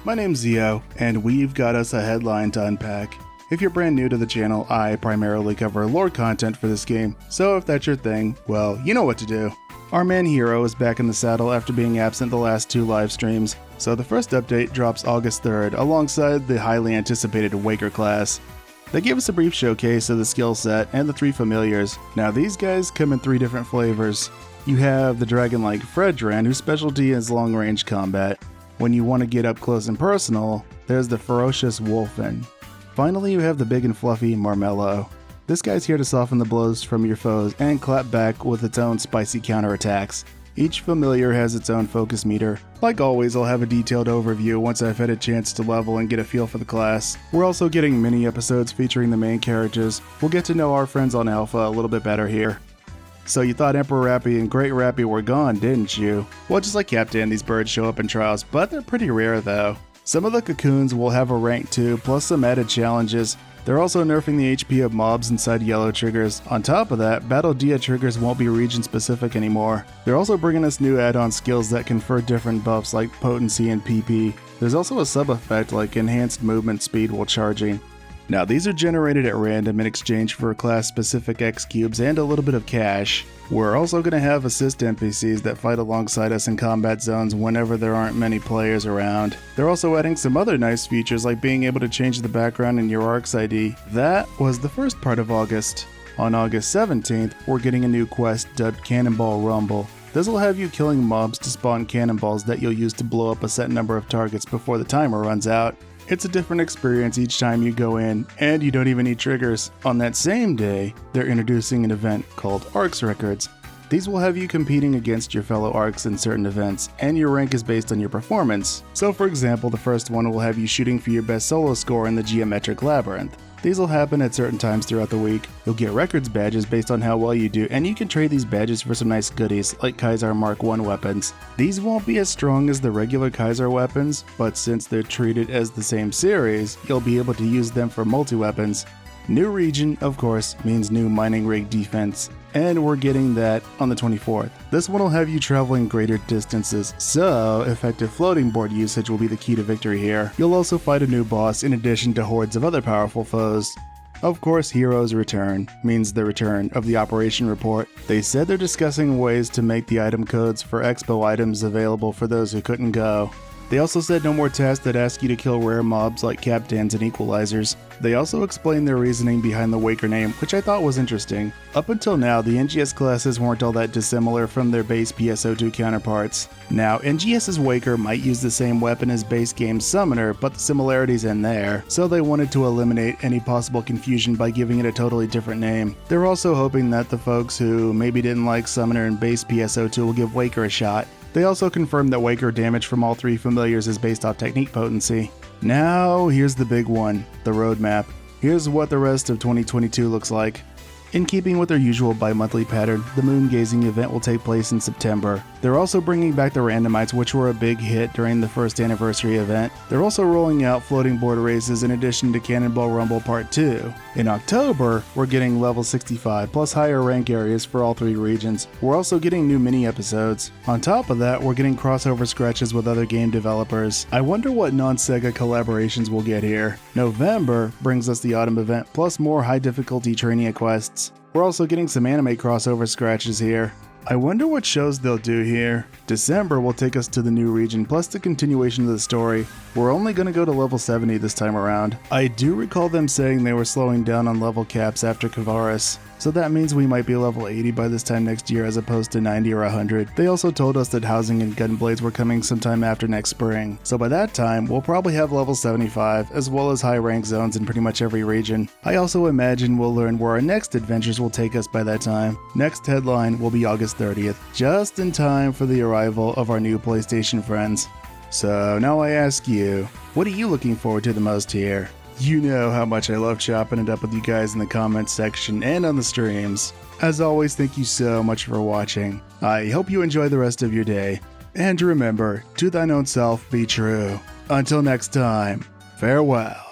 My name's Zeo, and we've got us a headline to unpack. If you're brand new to the channel, I primarily cover lore content for this game, so if that's your thing, well, you know what to do. Our man Hiro is back in the saddle after being absent the last 2 live streams, so the first update drops August 3rd alongside the highly anticipated Waker class. They gave us a brief showcase of the skill set and the 3 familiars. Now these guys come in 3 different flavors. You have the dragon-like Fredran, whose specialty is long-range combat. When you want to get up close and personal, there's the ferocious Wolfen. Finally, you have the big and fluffy Marmello. This guy's here to soften the blows from your foes and clap back with its own spicy counterattacks. Each familiar has its own focus meter. Like always, I'll have a detailed overview once I've had a chance to level and get a feel for the class. We're also getting mini episodes featuring the main characters. We'll get to know our friends on Alpha a little bit better here. So you thought Emperor Rappy and Great Rappy were gone, didn't you? Well, just like Captain, these birds show up in trials, but they're pretty rare though. Some of the cocoons will have a rank 2, plus some added challenges. They're also nerfing the HP of mobs inside yellow triggers. On top of that, Battle Dia triggers won't be region specific anymore. They're also bringing us new add-on skills that confer different buffs like potency and PP. There's also a sub-effect like enhanced movement speed while charging. Now these are generated at random in exchange for class-specific X cubes and a little bit of cash. We're also going to have assist NPCs that fight alongside us in combat zones whenever there aren't many players around. They're also adding some other nice features like being able to change the background in your ARC's ID. That was the first part of August. On August 17th, we're getting a new quest dubbed Cannonball Rumble. This will have you killing mobs to spawn cannonballs that you'll use to blow up a set number of targets before the timer runs out. It's a different experience each time you go in, and you don't even need triggers. On that same day, they're introducing an event called ARCs Records. These will have you competing against your fellow ARCs in certain events, and your rank is based on your performance. So for example, the first one will have you shooting for your best solo score in the Geometric Labyrinth. These will happen at certain times throughout the week. You'll get records badges based on how well you do, and you can trade these badges for some nice goodies, like Kaiser Mark I weapons. These won't be as strong as the regular Kaiser weapons, but since they're treated as the same series, you'll be able to use them for multi-weapons. New region, of course, means new mining rig defense, and we're getting that on the 24th. This one will have you traveling greater distances, so effective floating board usage will be the key to victory here. You'll also fight a new boss in addition to hordes of other powerful foes. Of course, Hiro's return means the return of the operation report. They said they're discussing ways to make the item codes for expo items available for those who couldn't go. They also said no more tasks that ask you to kill rare mobs like Captains and Equalizers. They also explained their reasoning behind the Waker name, which I thought was interesting. Up until now, the NGS classes weren't all that dissimilar from their base PSO2 counterparts. Now, NGS's Waker might use the same weapon as base game's Summoner, but the similarities end there, so they wanted to eliminate any possible confusion by giving it a totally different name. They're also hoping that the folks who maybe didn't like Summoner and base PSO2 will give Waker a shot. They also confirmed that Waker damage from all 3 familiars is based off technique potency. Now, here's the big one, the roadmap. Here's what the rest of 2022 looks like. In keeping with their usual bi-monthly pattern, the moon gazing event will take place in September. They're also bringing back the randomites, which were a big hit during the first anniversary event. They're also rolling out floating board races in addition to Cannonball Rumble Part 2. In October, we're getting level 65 plus higher rank areas for all 3 regions. We're also getting new mini episodes. On top of that, we're getting crossover scratches with other game developers. I wonder what non-SEGA collaborations we'll get here. November brings us the autumn event plus more high difficulty training quests. We're also getting some anime crossover scratches here. I wonder what shows they'll do here. December will take us to the new region plus the continuation of the story. We're only going to go to level 70 this time around. I do recall them saying they were slowing down on level caps after Kvarls, so that means we might be level 80 by this time next year as opposed to 90 or 100. They also told us that housing and gunblades were coming sometime after next spring, so by that time we'll probably have level 75 as well as high rank zones in pretty much every region. I also imagine we'll learn where our next adventures will take us by that time. Next headline will be August 30th, just in time for the arrival of our new PlayStation friends. So now I ask you, what are you looking forward to the most here? You know how much I love chopping it up with you guys in the comments section and on the streams. As always, thank you so much for watching. I hope you enjoy the rest of your day. And remember, to thine own self be true. Until next time, farewell.